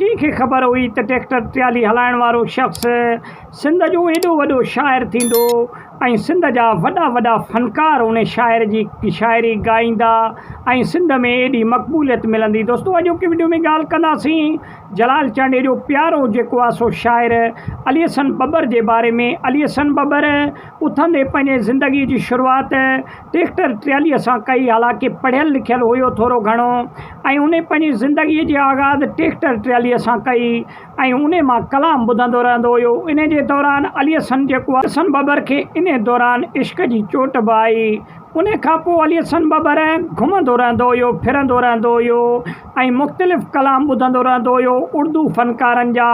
कंहिंखे ख़बर हुई त ट्रैक्टर ट्राली हलाइण वारो शख़्स सिंध जो एॾो वॾो शाइर थींदो ऐं सिंध जा वॾा वॾा फ़नकार उन शाइर जी शाइरी ॻाईंदा ऐं सिंध में एॾी मक़बूलियत मिलंदी। दोस्तों अॼोकी वीडियो में ॻाल्हि कंदासीं जलाल चांडे जो प्यारो जेको आहे सो शाइर अली हसन बबर जे बारे में। अली हसन बबर उथंदे पंहिंजे ज़िंदगीअ जी शुरूआति ट्रैक्टर ट्रालीअ सां कई। हालांकि पढ़ियल लिखियल हुयो थोरो घणो ऐं उन पंहिंजी ज़िंदगीअ जी आगाज़ ट्रैक्टर ट्रालीअ सां कई ऐं उन मां कलाम ॿुधंदो रहंदो हुयो। इन जे दौरान अली हसन जेको आहे हसन बबर खे इन दौरान इश्क जी चोट बि आई। उन खां पोइ अली हसन बबर घुमंदो रहंदो हुयो, फिरंदो रहंदो हुयो ऐं मुख़्तलिफ़ कलाम ॿुधंदो रहंदो हुयो उर्दू फ़नकारनि जा।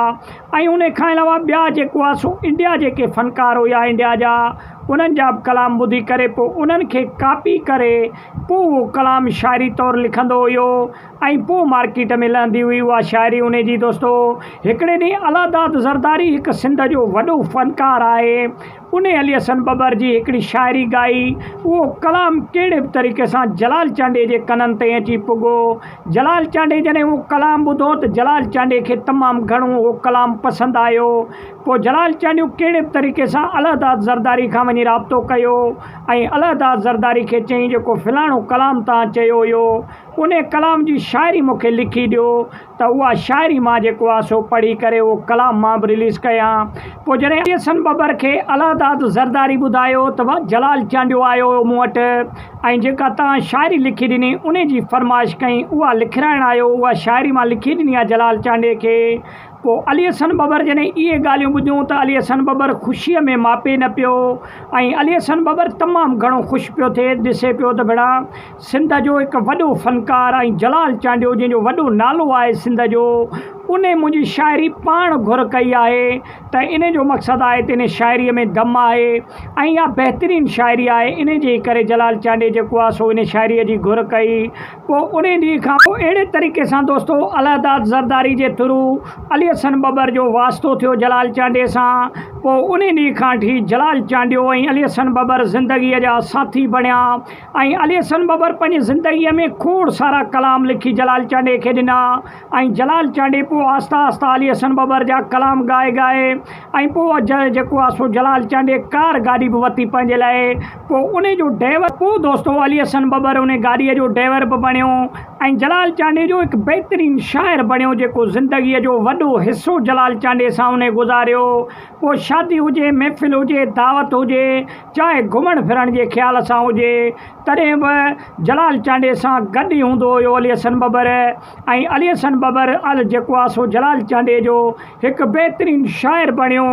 ऐं उन खां अलावा ॿिया जेको आहे सो इंडिया जेके फ़नकार हुया इंडिया जा उन्हनि जा बि कलाम ॿुधी करे पोइ उन्हनि खे कापी करे पोइ उहो कलाम शाइरी तौरु लिखंदो हुयो ऐं पोइ मार्केट में लहंदी हुई उहा शाइरी उन जी। दोस्तों हिकिड़े ॾींहुं अलादाद ज़रदारी हिकु सिंध जो वॾो फ़नकार आहे, उन अली हसन बबर जी हिकिड़ी शाइरी ॻाई। उहो कलाम कहिड़े बि तरीक़े सां जलाल चांडे जे कननि ते अची पुॻो। जलाल चांडे जॾहिं उहो कलाम ॿुधो त जलाल चांडे खे तमामु घणो उहो कलाम पसंदि आयो। पोइ जलाल चांडियूं कहिड़े बि तरीक़े सां अलादाद ज़रदारी खां वञी राब्तो कयो ऐं अलादाद ज़रदारी खे चई जेको फ़लाणो कलाम तव्हां चयो हुयो उन कलाम जी शाइरी मूंखे लिखी ॾियो त उहा शाइरी मां जेको आहे सो पढ़ी करे उहो कलाम मां बि रिलीज़ कयां। पोइ जॾहिं अली हसन बबर खे अलादाद ज़रदारी ॿुधायो त जलाल चांडियो आयो मूं वटि ऐं जेका तव्हां शाइरी लिखी ॾिनी उन जी फरमाइश कई उहा लिखाइणु आयो। उहा शाइरी मां लिखी ॾिनी आहे जलाल चांडे खे। पोइ अली हसन बबर जॾहिं इहे ॻाल्हियूं ॿुधियूं त अली हसन बबर ख़ुशीअ में मापे न पियो ऐं अली हसन बबर तमामु घणो ख़ुशि पियो थिए। ॾिसे पियो त भेणा सिंध जो हिकु वॾो फ़नकार ऐं जलाल चांडियो जंहिंजो वॾो नालो आहे सिंध जो उन मुंहिंजी शाइरी पाण घुर कई आहे त इन जो मक़सदु आहे त इन शाइरीअ में दम आहे ऐं इहा बहितरीनु शाइरी आहे। इन जे करे जलाल चांडे जेको आहे सो इन शाइरीअ जी घुर कई। पोइ उन ॾींहं खां पोइ अहिड़े तरीक़े सां दोस्तों अलादाद ज़रदारी जे थ्रू अली हसन बबर जो वास्तो थियो जलाल चांडे सां। पोइ उन ॾींहं खां वठी जलाल चांडियो ऐं अली हसन बबर ज़िंदगीअ जा साथी बणिया ऐं अली हसन बबर पंहिंजी ज़िंदगीअ में खोड़ सारा कलाम लिखी जलाल चांडे खे ॾिना ऐं जलाल चांडे पोइ आहिस्ता आहिस्ता अली हसन बबर जा कलाम ॻाए ऐं पोइ जेको आहे सो जलाल चांडे कार गाॾी बि वरिती पंहिंजे लाइ। पोइ उन जो ड्राइवर पोइ दोस्तों अली हसन बबर उन गाॾीअ जो ड्राइवर बि बणियो ऐं जलाल चांडे जो हिकु बहितरीनु शाइर बणियो जेको ज़िंदगीअ जो वॾो हिसो जलाल चांडे सां उन गुज़ारियो। पोइ शादी हुजे, महफ़िल हुजे, दावत हुजे, चाहे घुमण फिरण जे ख़्याल सां हुजे, तॾहिं बि जलाल चांडे सां गॾु ई हूंदो हुयो अली हसन बबर। ऐं अली हसन बबर जेको आहे सो जलाल चांडे जो हिकु बहितरीनु शाइर बणियो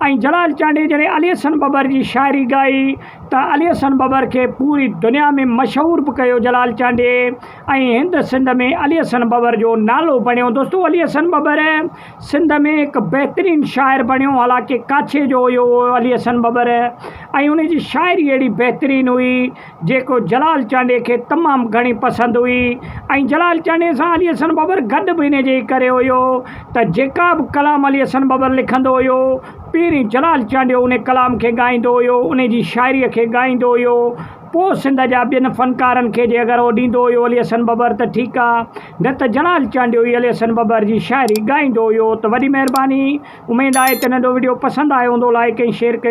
ऐं जलाल चांडे जॾहिं अली हसन बबर जी शाइरी ॻाई त अली हसन बबर खे पूरी दुनिया में मशहूरु बि कयो जलाल चांडे ऐं हिंद सिंध में अली हसन बबर जो नालो बणियो। दोस्तों अली हसन बबर सिंध में हिकु बहितरीनु शाइर बणियो। हालांकि काछे जो हुयो अली हसन बबर ऐं उन जी शाइरी अहिड़ी बहितरीनु हुई जेको जलाल चांडे खे तमामु घणी पसंदि हुई ऐं जलाल चांडे सां अली हसन बबर गॾु बि इन जे करे हुयो त जेका बि कलाम अली हसन बबर लिखंदो हुयो पहिरीं जलाल चांडियो उन कलाम खे ॻाईंदो हुयो, उन जी शाइरीअ खे ॻाईंदो हुयो। पोइ सिंध जा ॿियनि फ़नकारनि खे जे अगरि उहो ॾींदो हुयो अली हसन बबर त ठीकु आहे, न त जलाल चांडियो ई अली हसन बबर जी शाइरी ॻाईंदो हुयो। त वॾी महिरबानी, उमेदु आहे त नंढो वीडियो पसंदि आयो हूंदो, लाइक ऐं शेयर कयो।